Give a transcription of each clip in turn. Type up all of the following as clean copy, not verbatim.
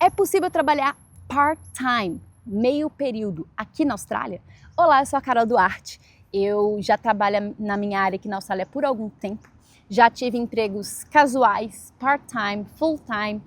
É possível trabalhar part-time, meio período, aqui na Austrália? Olá, eu sou a Carol Duarte. Eu já trabalho na minha área aqui na Austrália por algum tempo. Já tive empregos casuais, part-time, full-time.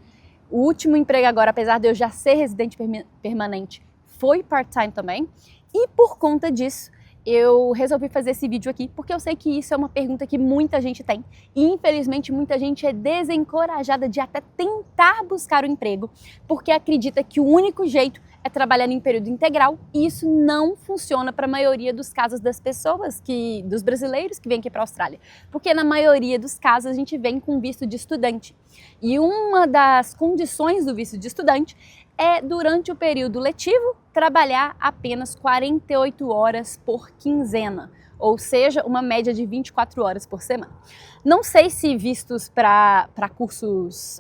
O último emprego agora, apesar de eu já ser residente permanente, foi part-time também. E por conta disso, eu resolvi fazer esse vídeo aqui, porque eu sei que isso é uma pergunta que muita gente tem. E infelizmente muita gente é desencorajada de até tentar buscar o emprego, porque acredita que o único jeito é trabalhar em período integral, e isso não funciona para a maioria dos casos das pessoas, dos brasileiros que vêm aqui para a Austrália. Porque na maioria dos casos a gente vem com visto de estudante. E uma das condições do visto de estudante é, durante o período letivo, trabalhar apenas 48 horas por quinzena, ou seja, uma média de 24 horas por semana. Não sei se vistos para cursos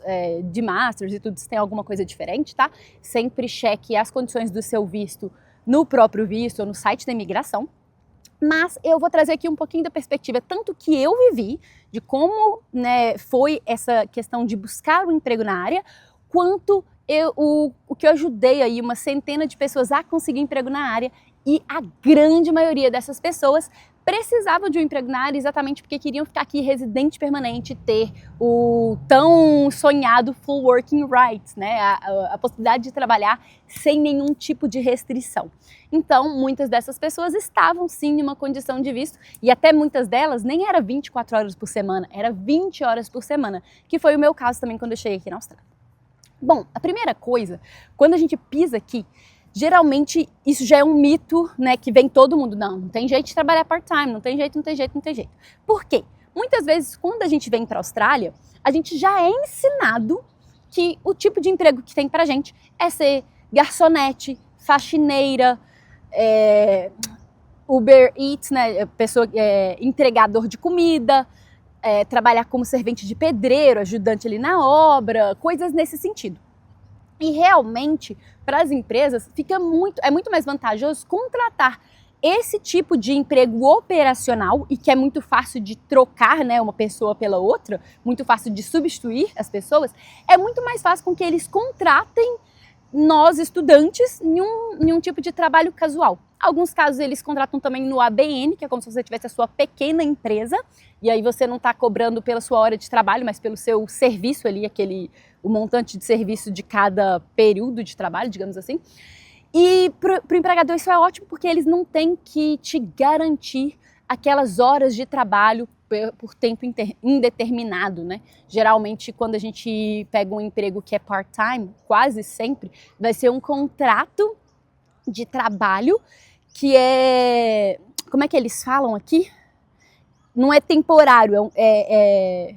de Masters e tudo, se tem alguma coisa diferente, tá? Sempre cheque as condições do seu visto no próprio visto ou no site da imigração. Mas eu vou trazer aqui um pouquinho da perspectiva, tanto que eu vivi, de como foi essa questão de buscar um emprego na área, quanto o que eu ajudei aí uma centena de pessoas a conseguir emprego na área, e a grande maioria dessas pessoas precisavam de um emprego na área exatamente porque queriam ficar aqui residente permanente, ter o tão sonhado full working rights, né? A possibilidade de trabalhar sem nenhum tipo de restrição. Então, muitas dessas pessoas estavam sim em uma condição de visto, e até muitas delas nem era 24 horas por semana, era 20 horas por semana, que foi o meu caso também quando eu cheguei aqui na Austrália. Bom, a primeira coisa, quando a gente pisa aqui, geralmente isso já é um mito, né, que vem todo mundo, não tem jeito de trabalhar part-time, não tem jeito, não tem jeito, não tem jeito. Por quê? Muitas vezes quando a gente vem para a Austrália, a gente já é ensinado que o tipo de emprego que tem pra gente é ser garçonete, faxineira, Uber Eats, né, entregador de comida, trabalhar como servente de pedreiro, ajudante ali na obra, coisas nesse sentido. E realmente, para as empresas, é muito mais vantajoso contratar esse tipo de emprego operacional, e que é muito fácil de trocar, né, uma pessoa pela outra, muito fácil de substituir as pessoas, é muito mais fácil com que eles contratem nós, estudantes, em um tipo de trabalho casual. Alguns casos eles contratam também no ABN, que é como se você tivesse a sua pequena empresa, e aí você não está cobrando pela sua hora de trabalho, mas pelo seu serviço ali, o montante de serviço de cada período de trabalho, digamos assim. E para o empregador isso é ótimo, porque eles não têm que te garantir aquelas horas de trabalho por tempo indeterminado, né? Geralmente, quando a gente pega um emprego que é part-time, quase sempre, vai ser um contrato de trabalho que é... Como é que eles falam aqui? Não é temporário, é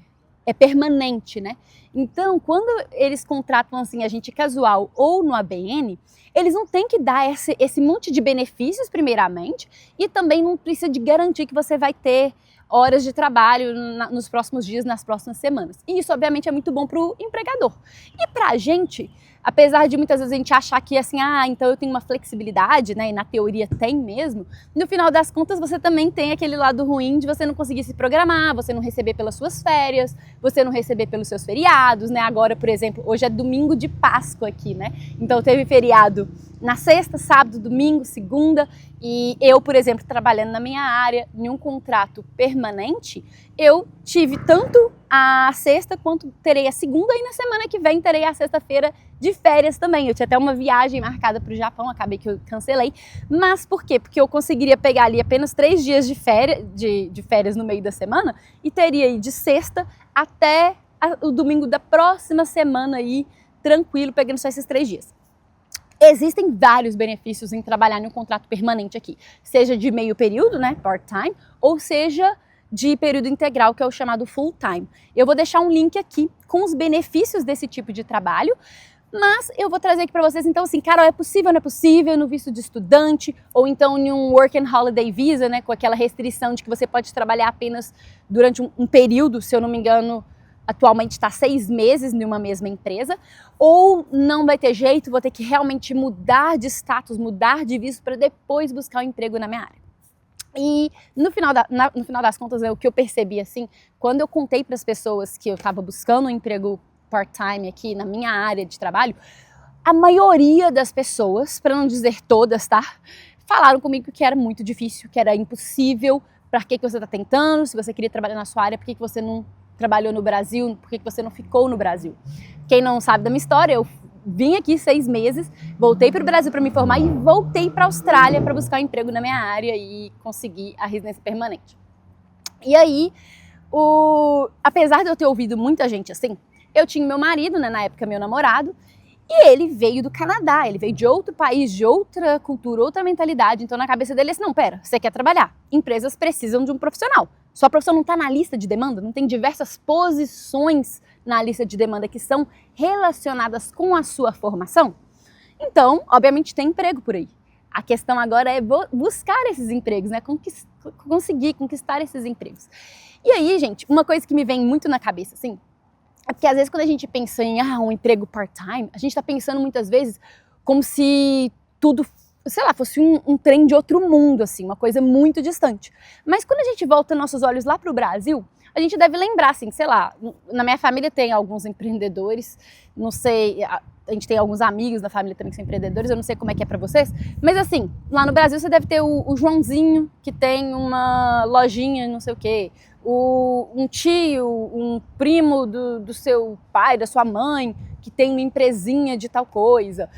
permanente, né? Então, quando eles contratam assim a gente casual ou no ABN, eles não têm que dar esse monte de benefícios primeiramente, e também não precisa de garantir que você vai ter horas de trabalho nos próximos dias, nas próximas semanas. E isso, obviamente, é muito bom para o empregador. E para a gente, apesar de muitas vezes a gente achar que assim, então eu tenho uma flexibilidade, né, e na teoria tem mesmo, no final das contas você também tem aquele lado ruim de você não conseguir se programar, você não receber pelas suas férias, você não receber pelos seus feriados, né? Agora, por exemplo, hoje é domingo de Páscoa aqui, né? Então teve feriado na sexta, sábado, domingo, segunda, e eu, por exemplo, trabalhando na minha área, em um contrato permanente, eu tive tanto a sexta quanto terei a segunda, e na semana que vem terei a sexta-feira de férias também. Eu tinha até uma viagem marcada para o Japão, acabei que eu cancelei. Mas por quê? Porque eu conseguiria pegar ali apenas 3 dias de férias no meio da semana, e teria aí de sexta até o domingo da próxima semana aí, tranquilo, pegando só esses 3 dias. Existem vários benefícios em trabalhar em um contrato permanente aqui, seja de meio período, né, part-time, ou seja de período integral, que é o chamado full-time. Eu vou deixar um link aqui com os benefícios desse tipo de trabalho, mas eu vou trazer aqui para vocês, então assim, Carol, é possível ou não é possível no visto de estudante, ou então em um Work and Holiday Visa, né, com aquela restrição de que você pode trabalhar apenas durante um período, se eu não me engano, atualmente está 6 meses em uma mesma empresa, ou não vai ter jeito, vou ter que realmente mudar de status, mudar de visto para depois buscar um emprego na minha área. E no final das contas, o que eu percebi assim, quando eu contei para as pessoas que eu estava buscando um emprego part-time aqui na minha área de trabalho, a maioria das pessoas, para não dizer todas, tá? Falaram comigo que era muito difícil, que era impossível. Para que você está tentando? Se você queria trabalhar na sua área, por que você não trabalhou no Brasil? Por que você não ficou no Brasil? Quem não sabe da minha história, eu vim aqui 6 meses, voltei para o Brasil para me formar e voltei para a Austrália para buscar um emprego na minha área e conseguir a residência permanente. E aí, apesar de eu ter ouvido muita gente assim, eu tinha meu marido, né, na época meu namorado, e ele veio do Canadá, ele veio de outro país, de outra cultura, outra mentalidade. Então na cabeça dele é assim, não, pera, você quer trabalhar, empresas precisam de um profissional. Sua profissão não está na lista de demanda, não tem diversas posições na lista de demanda que são relacionadas com a sua formação? Então, obviamente tem emprego por aí. A questão agora é buscar esses empregos, né? Conseguir conquistar esses empregos. E aí, gente, uma coisa que me vem muito na cabeça, assim, é porque às vezes quando a gente pensa em um emprego part-time, a gente está pensando muitas vezes como se tudo, sei lá, fosse um trem de outro mundo, assim, uma coisa muito distante. Mas quando a gente volta nossos olhos lá para o Brasil, a gente deve lembrar, assim, sei lá, na minha família tem alguns empreendedores, não sei, a gente tem alguns amigos da família também que são empreendedores, eu não sei como é que é pra vocês, mas assim, lá no Brasil você deve ter o Joãozinho, que tem uma lojinha, não sei o quê, um tio, um primo do seu pai, da sua mãe, que tem uma empresinha de tal coisa.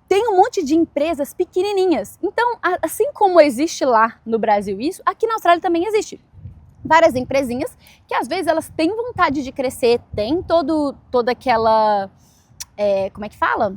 Tem um monte de empresas pequenininhas. Então, assim como existe lá no Brasil isso, aqui na Austrália também existe. Várias empresinhas que às vezes elas têm vontade de crescer, tem toda aquela, como é que fala?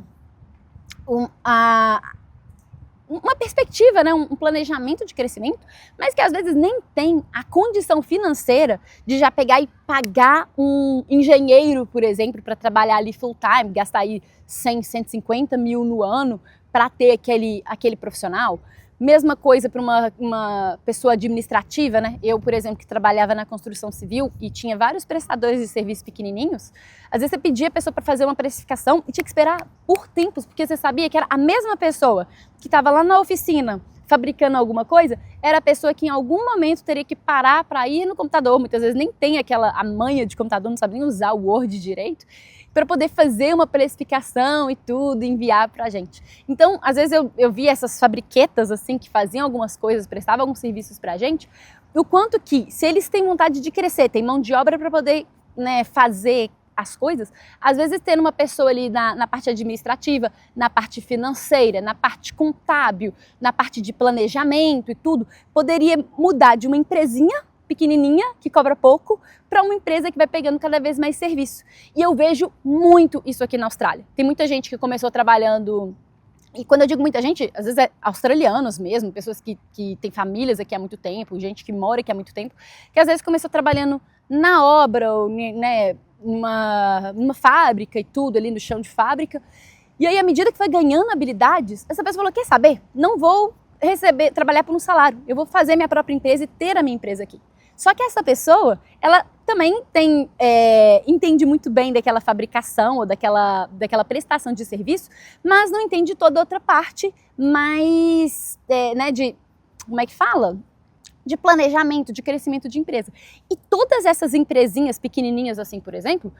Uma perspectiva, né? Um planejamento de crescimento, mas que às vezes nem tem a condição financeira de já pegar e pagar um engenheiro, por exemplo, para trabalhar ali full time, gastar aí 100, 150 mil no ano para ter aquele profissional. Mesma coisa para uma pessoa administrativa, né? Eu, por exemplo, que trabalhava na construção civil e tinha vários prestadores de serviços pequenininhos, às vezes você pedia a pessoa para fazer uma precificação e tinha que esperar por tempos, porque você sabia que era a mesma pessoa que estava lá na oficina fabricando alguma coisa, era a pessoa que em algum momento teria que parar para ir no computador, muitas vezes nem tem a manha de computador, não sabe nem usar o Word direito, para poder fazer uma precificação e tudo, enviar para a gente. Então, às vezes eu vi essas fabriquetas assim que faziam algumas coisas, prestavam alguns serviços para a gente, o quanto que, se eles têm vontade de crescer, tem mão de obra para poder, né, fazer as coisas, às vezes tendo uma pessoa ali na parte administrativa, na parte financeira, na parte contábil, na parte de planejamento e tudo, poderia mudar de uma empresinha pequenininha, que cobra pouco, para uma empresa que vai pegando cada vez mais serviço. E eu vejo muito isso aqui na Austrália. Tem muita gente que começou trabalhando, e quando eu digo muita gente, às vezes é australianos mesmo, pessoas que têm famílias aqui há muito tempo, gente que mora aqui há muito tempo, que às vezes começou trabalhando na obra, ou, né, numa fábrica e tudo, ali no chão de fábrica. E aí, à medida que foi ganhando habilidades, essa pessoa falou, quer saber? Não vou trabalhar por um salário, eu vou fazer minha própria empresa e ter a minha empresa aqui. Só que essa pessoa, ela também entende muito bem daquela fabricação ou daquela prestação de serviço, mas não entende toda outra parte mais, né, como é que fala? De planejamento, de crescimento de empresa. E todas essas empresinhas pequenininhas assim, por exemplo,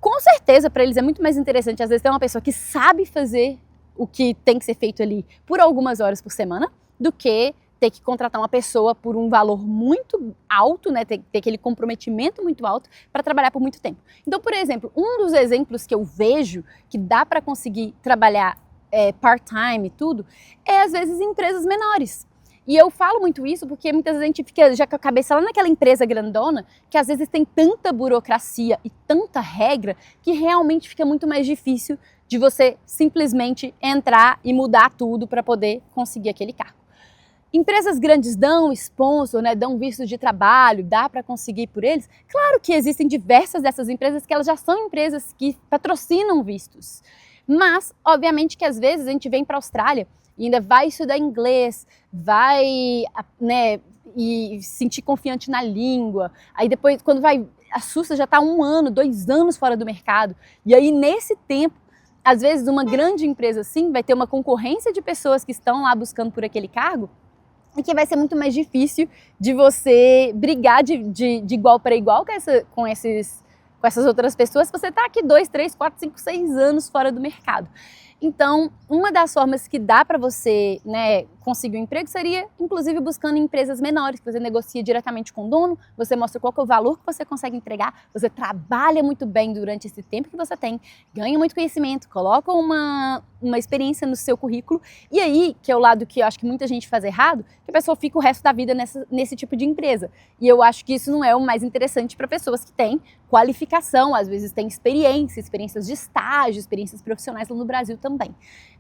com certeza para eles é muito mais interessante, às vezes, ter uma pessoa que sabe fazer o que tem que ser feito ali por algumas horas por semana, do que ter que contratar uma pessoa por um valor muito alto, né, ter aquele comprometimento muito alto para trabalhar por muito tempo. Então, por exemplo, um dos exemplos que eu vejo que dá para conseguir trabalhar part-time e tudo, é às vezes em empresas menores. E eu falo muito isso porque muitas vezes a gente fica já com a cabeça lá naquela empresa grandona, que às vezes tem tanta burocracia e tanta regra que realmente fica muito mais difícil de você simplesmente entrar e mudar tudo para poder conseguir aquele cargo. Empresas grandes dão sponsor, né, dão visto de trabalho, dá para conseguir por eles? Claro que existem diversas dessas empresas que elas já são empresas que patrocinam vistos. Mas, obviamente que às vezes a gente vem para a Austrália e ainda vai estudar inglês, vai, né, e sentir confiante na língua. Aí depois, quando vai, assusta, já está 1 ano, 2 anos fora do mercado. E aí, nesse tempo, às vezes uma grande empresa assim vai ter uma concorrência de pessoas que estão lá buscando por aquele cargo, e que vai ser muito mais difícil de você brigar de igual para igual com essas outras pessoas, você está aqui 2, 3, 4, 5, 6 anos fora do mercado. Então, uma das formas que dá para você, né, conseguir um emprego seria, inclusive, buscando empresas menores, que você negocia diretamente com o dono, você mostra qual que é o valor que você consegue entregar, você trabalha muito bem durante esse tempo que você tem, ganha muito conhecimento, coloca uma experiência no seu currículo, e aí, que é o lado que eu acho que muita gente faz errado, que a pessoa fica o resto da vida nesse tipo de empresa. E eu acho que isso não é o mais interessante para pessoas que têm qualificação, às vezes têm experiências de estágio, experiências profissionais lá no Brasil também.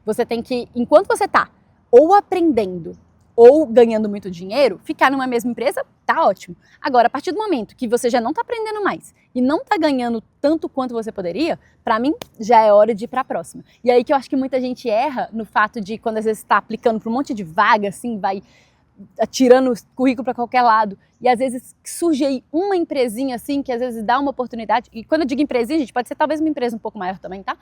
Você tem que, enquanto você está ou aprendendo ou ganhando muito dinheiro, ficar numa mesma empresa tá ótimo. Agora, a partir do momento que você já não está aprendendo mais e não está ganhando tanto quanto você poderia, para mim já é hora de ir para a próxima. E aí que eu acho que muita gente erra no fato de quando às vezes está aplicando para um monte de vaga, assim, vai atirando o currículo para qualquer lado. E às vezes surge aí uma empresinha assim que às vezes dá uma oportunidade. E quando eu digo empresinha, gente, pode ser talvez uma empresa um pouco maior também, tá?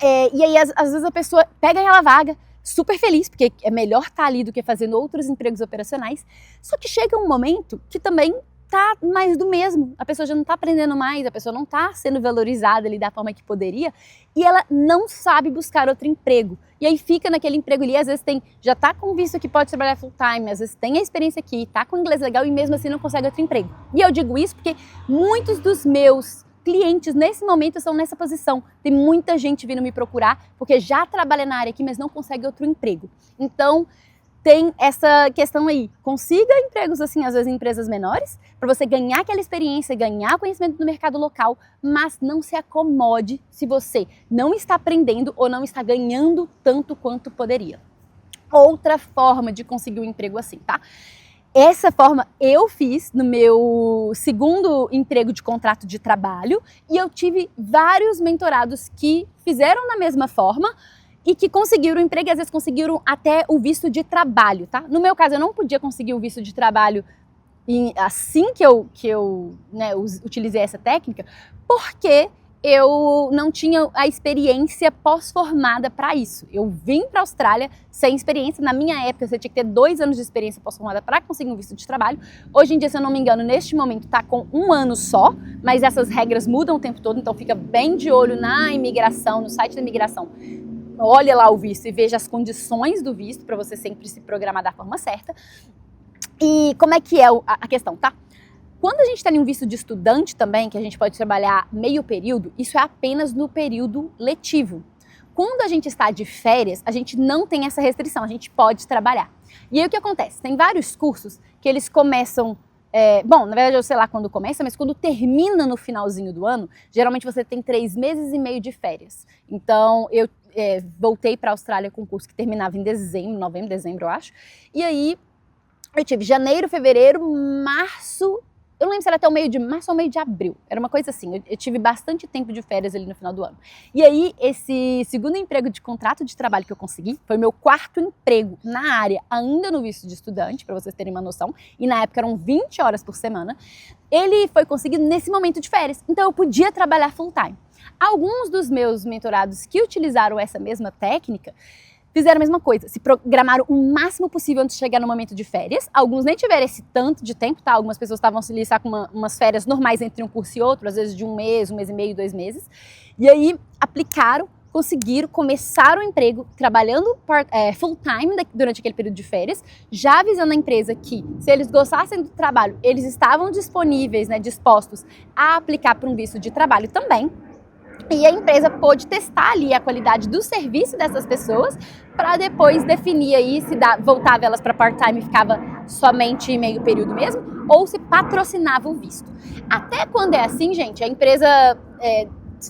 E aí às vezes a pessoa pega aquela vaga super feliz, porque é melhor estar ali do que fazendo outros empregos operacionais. Só que chega um momento que também tá mais do mesmo. A pessoa já não tá aprendendo mais, a pessoa não tá sendo valorizada ali da forma que poderia e ela não sabe buscar outro emprego. E aí fica naquele emprego ali, às vezes já tá com visto que pode trabalhar full time, às vezes tem a experiência aqui, tá com inglês legal e mesmo assim não consegue outro emprego. E eu digo isso porque muitos dos meus clientes nesse momento estão nessa posição. Tem muita gente vindo me procurar porque já trabalha na área aqui, mas não consegue outro emprego. Então, tem essa questão aí, consiga empregos assim, às vezes em empresas menores, para você ganhar aquela experiência, ganhar conhecimento no mercado local, mas não se acomode se você não está aprendendo ou não está ganhando tanto quanto poderia. Outra forma de conseguir um emprego assim, tá? Essa forma eu fiz no meu segundo emprego de contrato de trabalho e eu tive vários mentorados que fizeram da mesma forma e que conseguiram o emprego e às vezes conseguiram até o visto de trabalho, tá? No meu caso, eu não podia conseguir o visto de trabalho assim que eu utilizei essa técnica, porque eu não tinha a experiência pós-formada para isso. Eu vim para a Austrália sem experiência. Na minha época, você tinha que ter 2 anos de experiência pós-formada para conseguir um visto de trabalho. Hoje em dia, se eu não me engano, neste momento está com 1 ano só, mas essas regras mudam o tempo todo, então fica bem de olho na imigração, no site da imigração. Olha lá o visto e veja as condições do visto para você sempre se programar da forma certa. E como é que é a questão, tá? Quando a gente está em um visto de estudante também, que a gente pode trabalhar meio período, isso é apenas no período letivo. Quando a gente está de férias, a gente não tem essa restrição, a gente pode trabalhar. E aí o que acontece? Tem vários cursos que eles começam, na verdade eu sei lá quando começa, mas quando termina no finalzinho do ano, geralmente você tem 3 meses e meio de férias. Então eu voltei para a Austrália com um curso que terminava em novembro, dezembro eu acho, e aí eu tive janeiro, fevereiro, março. Eu não lembro se era até o meio de março ou meio de abril. Era uma coisa assim. Eu tive bastante tempo de férias ali no final do ano. E aí, esse segundo emprego de contrato de trabalho que eu consegui foi meu 4º emprego na área, ainda no visto de estudante, para vocês terem uma noção. E na época eram 20 horas por semana. Ele foi conseguido nesse momento de férias. Então eu podia trabalhar full time. Alguns dos meus mentorados que utilizaram essa mesma técnica fizeram a mesma coisa, se programaram o máximo possível antes de chegar no momento de férias. Alguns nem tiveram esse tanto de tempo, tá? Algumas pessoas estavam se listar com umas férias normais entre um curso e outro, às vezes de 1 mês e meio, 2 meses. E aí aplicaram, conseguiram, começaram o emprego trabalhando full time durante aquele período de férias, já avisando a empresa que se eles gostassem do trabalho, eles estavam disponíveis, né, dispostos a aplicar para um visto de trabalho também. E a empresa pôde testar ali a qualidade do serviço dessas pessoas para depois definir aí se voltava elas para part-time e ficava somente meio período mesmo, ou se patrocinava o visto. Até quando é assim, gente, a empresa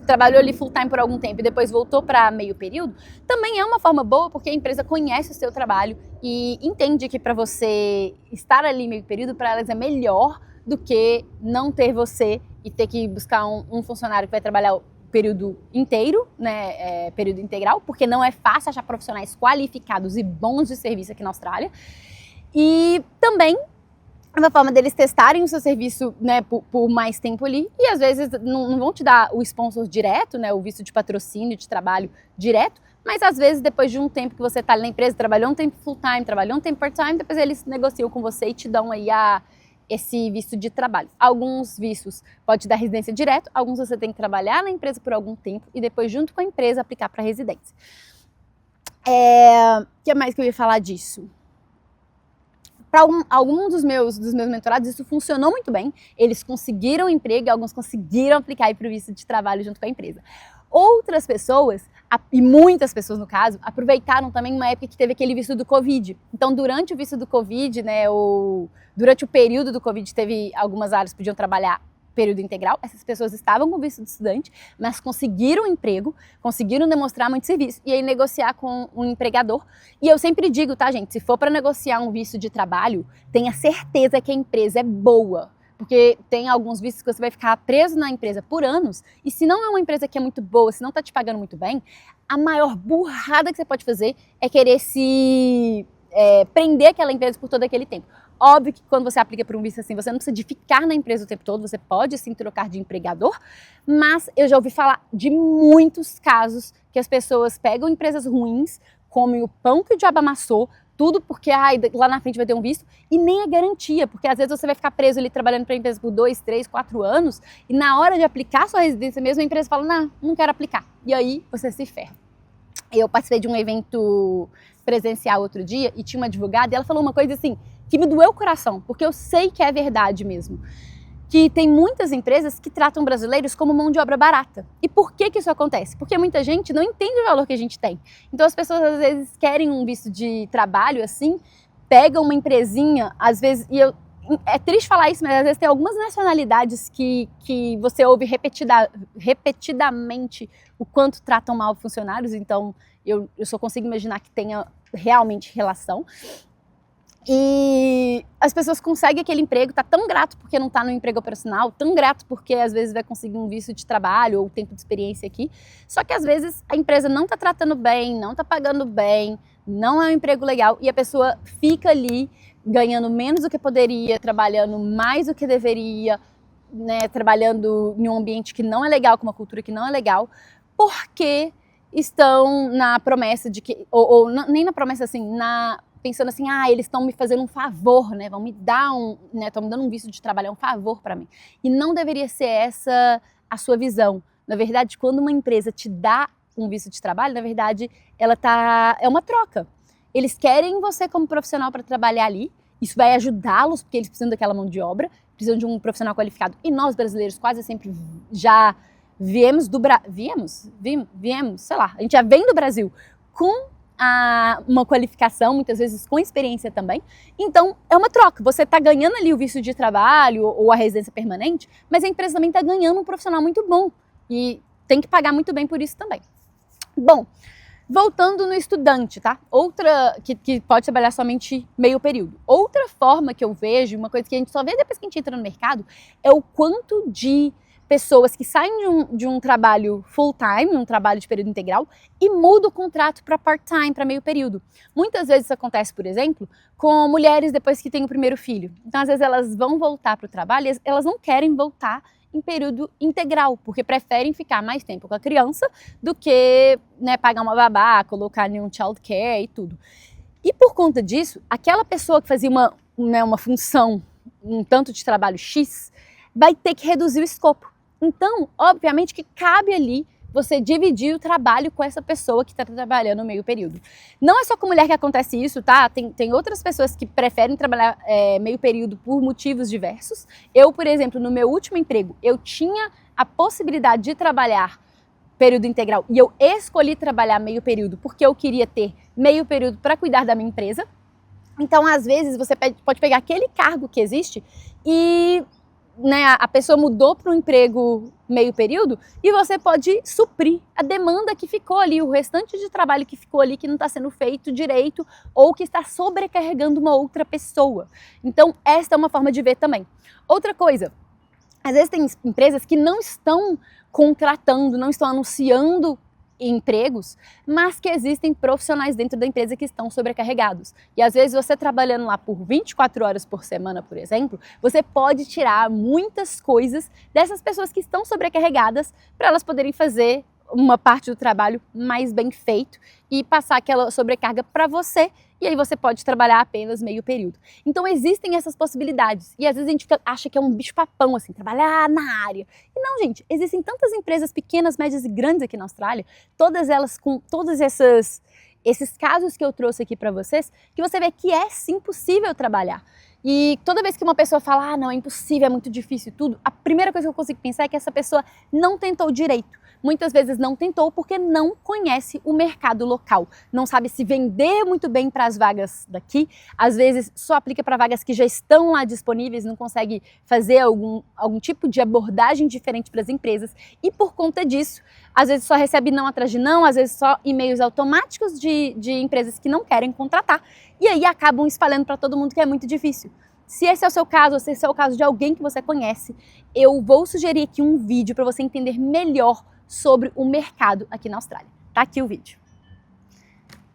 trabalhou ali full-time por algum tempo e depois voltou para meio período, também é uma forma boa porque a empresa conhece o seu trabalho e entende que para você estar ali meio período, para elas é melhor do que não ter você e ter que buscar um funcionário que vai trabalhar período inteiro, né, período integral, porque não é fácil achar profissionais qualificados e bons de serviço aqui na Austrália. E também é uma forma deles testarem o seu serviço, né, por mais tempo ali, e às vezes não vão te dar o sponsor direto, né, o visto de patrocínio, de trabalho direto, mas às vezes depois de um tempo que você está ali na empresa, trabalhou um tempo full time, trabalhou um tempo part time, depois eles negociam com você e te dão aí esse visto de trabalho. Alguns vistos pode te dar residência direto, alguns você tem que trabalhar na empresa por algum tempo e depois, junto com a empresa, aplicar para residência. O que mais que eu ia falar disso? Para alguns dos meus mentorados, isso funcionou muito bem. Eles conseguiram emprego e alguns conseguiram aplicar para o visto de trabalho junto com a empresa. Outras pessoas, e muitas pessoas no caso, aproveitaram também uma época que teve aquele visto do Covid. Então, durante o visto do Covid, né, durante o período do Covid, teve algumas áreas que podiam trabalhar período integral. Essas pessoas estavam com visto de estudante, mas conseguiram emprego, conseguiram demonstrar muito serviço e aí negociar com um empregador. E eu sempre digo, tá, gente, se for para negociar um visto de trabalho, tenha certeza que a empresa é boa. Porque tem alguns vistos que você vai ficar preso na empresa por anos, e se não é uma empresa que é muito boa, se não está te pagando muito bem, a maior burrada que você pode fazer é querer prender aquela empresa por todo aquele tempo. Óbvio que quando você aplica para um visto assim, você não precisa de ficar na empresa o tempo todo, você pode sim trocar de empregador, mas eu já ouvi falar de muitos casos que as pessoas pegam empresas ruins, comem o pão que o diabo amassou, tudo porque lá na frente vai ter um visto e nem é garantia, porque às vezes você vai ficar preso ali trabalhando para a empresa por 2, 3, 4 anos e na hora de aplicar sua residência mesmo, a empresa fala, não quero aplicar. E aí você se ferra. Eu participei de um evento presencial outro dia e tinha uma advogada e ela falou uma coisa assim, que me doeu o coração, porque eu sei que é verdade mesmo. Que tem muitas empresas que tratam brasileiros como mão de obra barata. E por que isso acontece? Porque muita gente não entende o valor que a gente tem. Então as pessoas às vezes querem um visto de trabalho assim, pegam uma empresinha, às vezes, é triste falar isso, mas às vezes tem algumas nacionalidades que você ouve repetidamente o quanto tratam mal funcionários, então eu só consigo imaginar que tenha realmente relação. E as pessoas conseguem aquele emprego, tá tão grato porque não tá no emprego operacional, tão grato porque às vezes vai conseguir um visto de trabalho ou tempo de experiência aqui, só que às vezes a empresa não tá tratando bem, não tá pagando bem, não é um emprego legal e a pessoa fica ali ganhando menos do que poderia, trabalhando mais do que deveria, né, trabalhando em um ambiente que não é legal, com uma cultura que não é legal, porque estão na promessa de que, nem na promessa assim, pensando assim, eles estão me fazendo um favor, né? Vão me dar estão me dando um visto de trabalho, é um favor para mim. E não deveria ser essa a sua visão. Na verdade, quando uma empresa te dá um visto de trabalho, na verdade, é uma troca. Eles querem você como profissional para trabalhar ali, isso vai ajudá-los, porque eles precisam daquela mão de obra, precisam de um profissional qualificado. E nós, brasileiros, quase sempre já viemos, sei lá, a gente já vem do Brasil com uma qualificação, muitas vezes com experiência também. Então, é uma troca. Você está ganhando ali o visto de trabalho ou a residência permanente, mas a empresa também está ganhando um profissional muito bom e tem que pagar muito bem por isso também. Bom, voltando no estudante, tá? Outra que pode trabalhar somente meio período. Outra forma que eu vejo, uma coisa que a gente só vê depois que a gente entra no mercado, é o quanto de pessoas que saem de um trabalho full-time, um trabalho de período integral, e mudam o contrato para part-time, para meio período. Muitas vezes isso acontece, por exemplo, com mulheres depois que têm o primeiro filho. Então, às vezes, elas vão voltar para o trabalho e elas não querem voltar em período integral, porque preferem ficar mais tempo com a criança do que, né, pagar uma babá, colocar em um child care e tudo. E por conta disso, aquela pessoa que fazia uma função, um tanto de trabalho X, vai ter que reduzir o escopo. Então, obviamente que cabe ali você dividir o trabalho com essa pessoa que está trabalhando meio período. Não é só com mulher que acontece isso, tá? Tem outras pessoas que preferem trabalhar meio período por motivos diversos. Eu, por exemplo, no meu último emprego, eu tinha a possibilidade de trabalhar período integral e eu escolhi trabalhar meio período porque eu queria ter meio período para cuidar da minha empresa. Então, às vezes, você pode pegar aquele cargo que existe e, né, a pessoa mudou para um emprego meio período e você pode suprir a demanda que ficou ali, o restante de trabalho que ficou ali que não está sendo feito direito ou que está sobrecarregando uma outra pessoa. Então, esta é uma forma de ver também. Outra coisa, às vezes tem empresas que não estão contratando, não estão anunciando empregos, mas que existem profissionais dentro da empresa que estão sobrecarregados. E às vezes você trabalhando lá por 24 horas por semana, por exemplo, você pode tirar muitas coisas dessas pessoas que estão sobrecarregadas para elas poderem fazer uma parte do trabalho mais bem feito e passar aquela sobrecarga para você, e aí você pode trabalhar apenas meio período. Então existem essas possibilidades, e às vezes a gente acha que é um bicho-papão, assim, trabalhar na área. E não, gente, existem tantas empresas pequenas, médias e grandes aqui na Austrália, todas elas com todos esses casos que eu trouxe aqui para vocês, que você vê que é sim possível trabalhar. E toda vez que uma pessoa fala, ah, não, é impossível, é muito difícil tudo, a primeira coisa que eu consigo pensar é que essa pessoa não tentou direito. Muitas vezes não tentou porque não conhece o mercado local, não sabe se vender muito bem para as vagas daqui, às vezes só aplica para vagas que já estão lá disponíveis, não consegue fazer algum tipo de abordagem diferente para as empresas, e por conta disso, às vezes só recebe não atrás de não, às vezes só e-mails automáticos de empresas que não querem contratar, e aí acabam espalhando para todo mundo que é muito difícil. Se esse é o seu caso, ou se esse é o caso de alguém que você conhece, eu vou sugerir aqui um vídeo para você entender melhor sobre o mercado aqui na Austrália. Tá aqui o vídeo.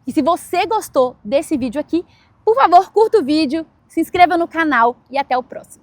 E se você gostou desse vídeo aqui, por favor, curta o vídeo, se inscreva no canal e até o próximo.